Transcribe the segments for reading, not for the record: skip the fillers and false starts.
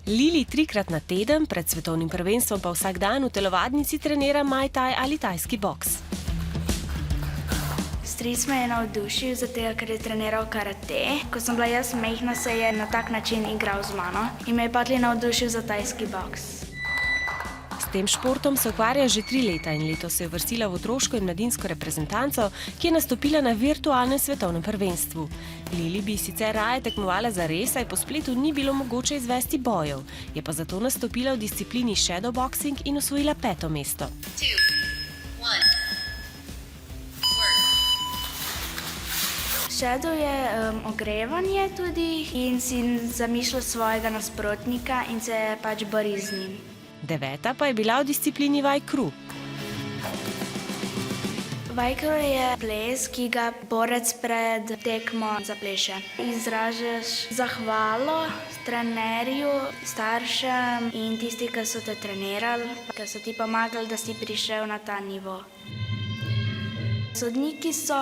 Lili 3-krat na teden, pred svetovnim prvenstvom pa vsak dan v telovadnici trenira Muay Thai ali tajski boks. Stric me je navdušil, zato ker je treniral karate. Ko sem bila jaz majhna, se je na tak način igral z mano in me je patli navdušil za tajski boks. S tem športom se ukvarja že 3 leta in letos se je uvrstila v otroško in mladinsko reprezentanco, ki je nastopila na virtualnem svetovnem prvenstvu. Lili bi sicer raje tekmovala zares, saj po spletu ni bilo mogoče izvesti bojev. Je pa zato nastopila v disciplini shadowboxing in osvojila 5. mesto. Shadow je ogrevanje tudi in si zamišljal svojega nasprotnika in se pač bori z njim. 9. pa je bila v disciplini Wai Kru. Wai Kru je ples, ki ga borec pred tekmo zapleše. Izražaš zahvalo trenerju, staršem in tisti, ki so te trenirali, ki so ti pomagali, da si prišel na ta nivo. Sodniki so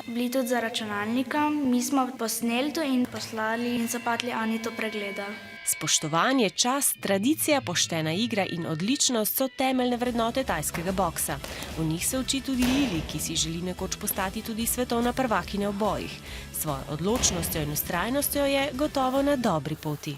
bili tudi za računalnikom, mi smo posneli to in poslali in so patli oni to pregledali. Spoštovanje, čast, tradicija, poštena igra in odličnost so temeljne vrednote tajskega boksa. V njih se uči tudi Lili, ki si želi nekoč postati tudi svetovna prvakinja v bojih. S svojo odločnostjo in vztrajnostjo je gotovo na dobri poti.